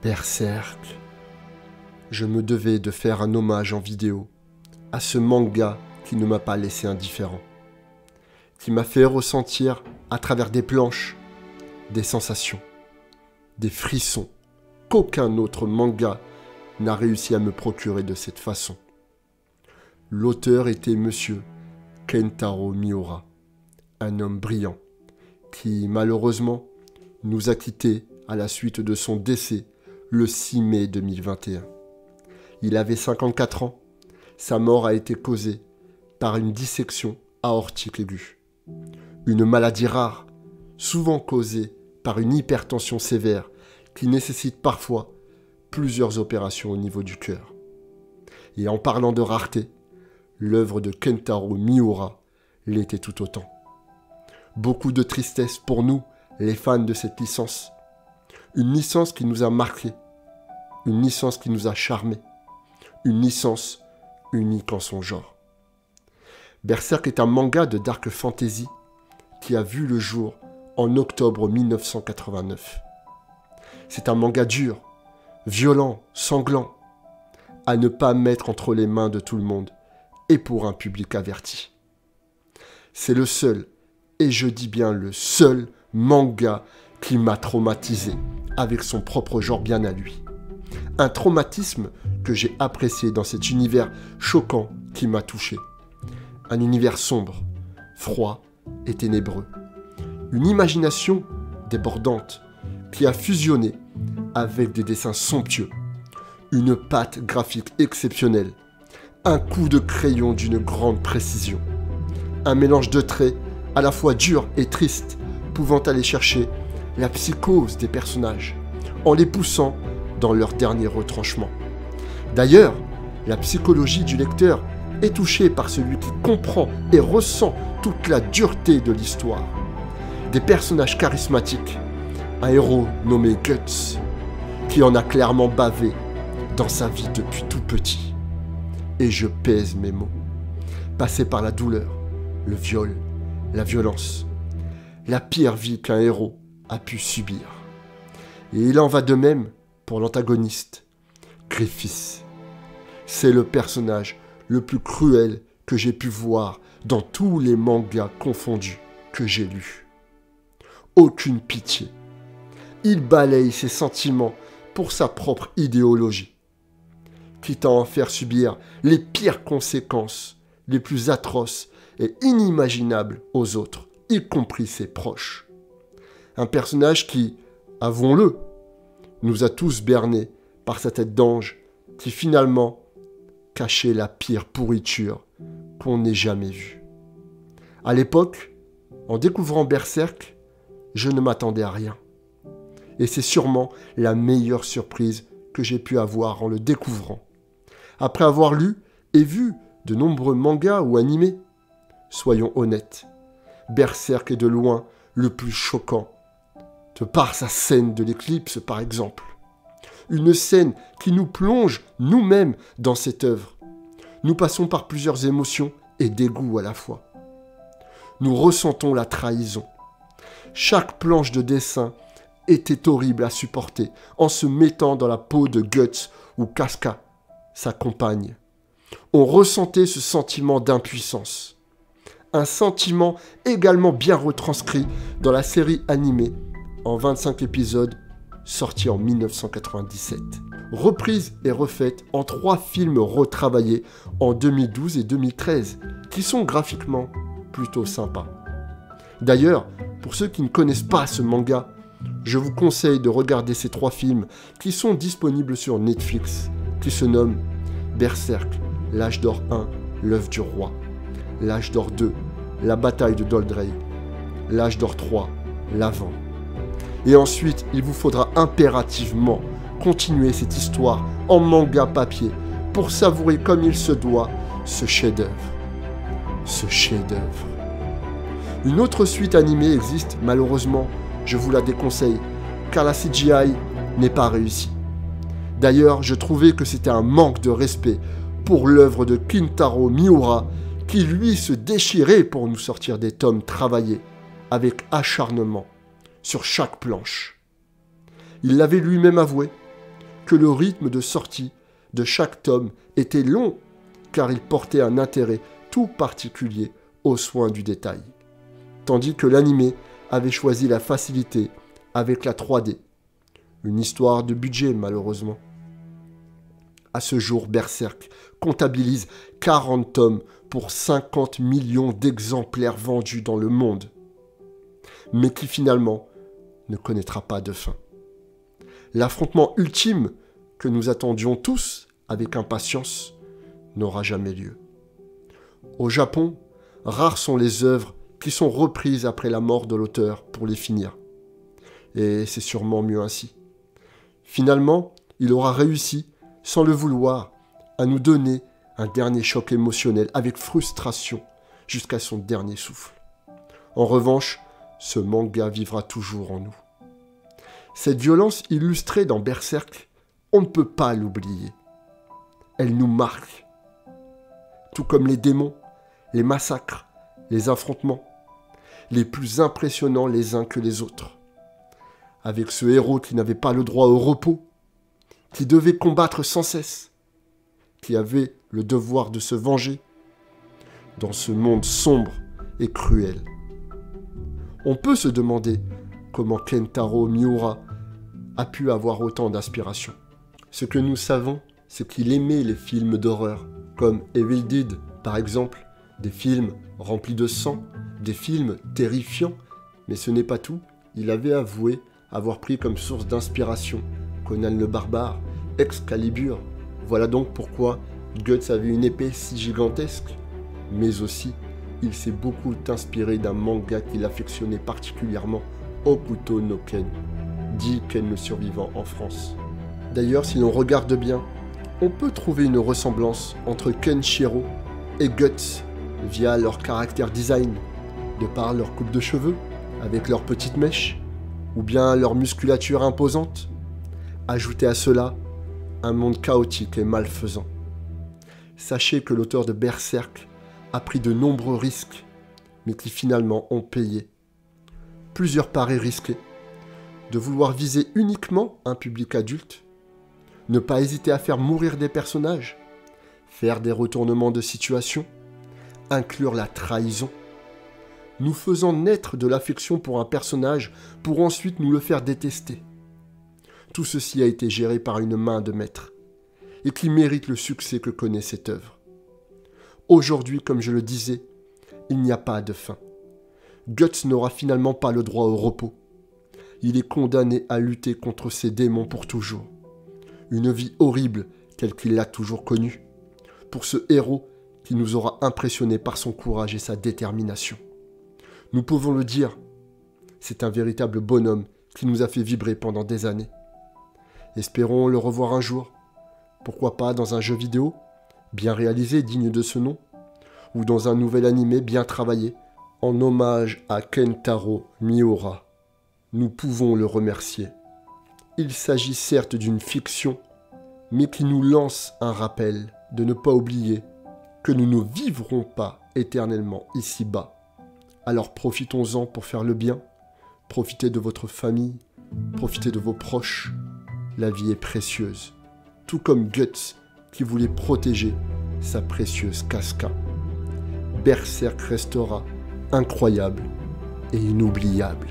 Berserk. Je me devais de faire un hommage en vidéo à ce manga qui ne m'a pas laissé indifférent, qui m'a fait ressentir à travers des planches, des sensations, des frissons qu'aucun autre manga n'a réussi à me procurer de cette façon. L'auteur était Monsieur Kentaro Miura, un homme brillant qui malheureusement nous a quittés à la suite de son décès le 6 mai 2021. Il avait 54 ans. Sa mort a été causée par une dissection aortique aiguë. Une maladie rare, souvent causée par une hypertension sévère qui nécessite parfois plusieurs opérations au niveau du cœur. Et en parlant de rareté, l'œuvre de Kentaro Miura l'était tout autant. Beaucoup de tristesse pour nous, les fans de cette licence. Une licence qui nous a marqués, une licence qui nous a charmés, une licence unique en son genre. Berserk est un manga de dark fantasy qui a vu le jour en octobre 1989. C'est un manga dur, violent, sanglant, à ne pas mettre entre les mains de tout le monde et pour un public averti. C'est le seul, et je dis bien le seul, manga qui m'a traumatisé avec son propre genre bien à lui. Un traumatisme que j'ai apprécié dans cet univers choquant qui m'a touché. Un univers sombre, froid et ténébreux. Une imagination débordante qui a fusionné avec des dessins somptueux. Une patte graphique exceptionnelle. Un coup de crayon d'une grande précision. Un mélange de traits à la fois durs et tristes, pouvant aller chercher la psychose des personnages, en les poussant dans leur dernier retranchement. D'ailleurs, la psychologie du lecteur est touchée par celui qui comprend et ressent toute la dureté de l'histoire. Des personnages charismatiques, un héros nommé Guts, qui en a clairement bavé dans sa vie depuis tout petit. Et je pèse mes mots. Passé par la douleur, le viol, la violence, la pire vie qu'un héros a pu subir. Et il en va de même pour l'antagoniste, Griffith. C'est le personnage le plus cruel que j'ai pu voir dans tous les mangas confondus que j'ai lus. Aucune pitié. Il balaye ses sentiments pour sa propre idéologie, quitte à en faire subir les pires conséquences, les plus atroces et inimaginables aux autres, y compris ses proches. Un personnage qui, avouons-le, nous a tous bernés par sa tête d'ange qui finalement cachait la pire pourriture qu'on ait jamais vue. À l'époque, en découvrant Berserk, je ne m'attendais à rien. Et c'est sûrement la meilleure surprise que j'ai pu avoir en le découvrant. Après avoir lu et vu de nombreux mangas ou animés, soyons honnêtes, Berserk est de loin le plus choquant, de par sa scène de l'éclipse par exemple. Une scène qui nous plonge nous-mêmes dans cette œuvre. Nous passons par plusieurs émotions et dégoûts à la fois. Nous ressentons la trahison. Chaque planche de dessin était horrible à supporter en se mettant dans la peau de Guts ou Casca, sa compagne. On ressentait ce sentiment d'impuissance. Un sentiment également bien retranscrit dans la série animée en 25 épisodes sortie en 1997. Reprise et refaite en 3 films retravaillés en 2012 et 2013 qui sont graphiquement plutôt sympas. D'ailleurs, pour ceux qui ne connaissent pas ce manga, je vous conseille de regarder ces 3 films qui sont disponibles sur Netflix, qui se nomment Berserk, l'âge d'or 1, l'œuf du roi, l'âge d'or 2, la bataille de Doldrey, l'âge d'or 3, l'avant. Et ensuite, il vous faudra impérativement continuer cette histoire en manga papier pour savourer comme il se doit ce chef-d'œuvre. Ce chef-d'œuvre. Une autre suite animée existe, malheureusement, je vous la déconseille, car la CGI n'est pas réussie. D'ailleurs, je trouvais que c'était un manque de respect pour l'œuvre de Kentaro Miura, qui lui se déchirait pour nous sortir des tomes travaillés, avec acharnement, sur chaque planche. Il l'avait lui-même avoué, que le rythme de sortie de chaque tome était long, car il portait un intérêt tout particulier aux soins du détail. Tandis que l'animé avait choisi la facilité avec la 3D. Une histoire de budget, malheureusement. À ce jour, Berserk comptabilise 40 tomes pour 50 millions d'exemplaires vendus dans le monde, mais qui finalement ne connaîtra pas de fin. L'affrontement ultime que nous attendions tous avec impatience n'aura jamais lieu. Au Japon, rares sont les œuvres qui sont reprises après la mort de l'auteur pour les finir. Et c'est sûrement mieux ainsi. Finalement, il aura réussi, sans le vouloir, à nous donner un dernier choc émotionnel avec frustration jusqu'à son dernier souffle. En revanche, ce manga vivra toujours en nous. Cette violence illustrée dans Berserk, on ne peut pas l'oublier. Elle nous marque. Tout comme les démons, les massacres, les affrontements, les plus impressionnants les uns que les autres. Avec ce héros qui n'avait pas le droit au repos, qui devait combattre sans cesse, qui avait le devoir de se venger, dans ce monde sombre et cruel. On peut se demander comment Kentaro Miura a pu avoir autant d'inspiration. Ce que nous savons, c'est qu'il aimait les films d'horreur, comme Evil Dead, par exemple, des films remplis de sang, des films terrifiants, mais ce n'est pas tout. Il avait avoué avoir pris comme source d'inspiration Conan le Barbare, Excalibur. Voilà donc pourquoi Guts avait une épée si gigantesque. Mais aussi, il s'est beaucoup inspiré d'un manga qu'il affectionnait particulièrement, Hokuto no Ken, dit Ken le survivant en France. D'ailleurs, si l'on regarde bien, on peut trouver une ressemblance entre Kenshiro et Guts via leur caractère design, de par leur coupe de cheveux, avec leurs petites mèches, ou bien leur musculature imposante. Ajoutez à cela un monde chaotique et malfaisant. Sachez que l'auteur de Berserk a pris de nombreux risques, mais qui finalement ont payé. Plusieurs paris risqués. De vouloir viser uniquement un public adulte, ne pas hésiter à faire mourir des personnages, faire des retournements de situation, inclure la trahison, nous faisant naître de l'affection pour un personnage pour ensuite nous le faire détester. Tout ceci a été géré par une main de maître et qui mérite le succès que connaît cette œuvre. Aujourd'hui, comme je le disais, il n'y a pas de fin. Guts n'aura finalement pas le droit au repos. Il est condamné à lutter contre ses démons pour toujours. Une vie horrible telle qu'il l'a toujours connue. Pour ce héros qui nous aura impressionnés par son courage et sa détermination. Nous pouvons le dire, c'est un véritable bonhomme qui nous a fait vibrer pendant des années. Espérons le revoir un jour. Pourquoi pas dans un jeu vidéo, bien réalisé, digne de ce nom, ou dans un nouvel animé bien travaillé, en hommage à Kentaro Miura. Nous pouvons le remercier. Il s'agit certes d'une fiction, mais qui nous lance un rappel de ne pas oublier que nous ne vivrons pas éternellement ici-bas. Alors profitons-en pour faire le bien, profitez de votre famille, profitez de vos proches. La vie est précieuse, tout comme Guts qui voulait protéger sa précieuse Casca. Berserk restera incroyable et inoubliable.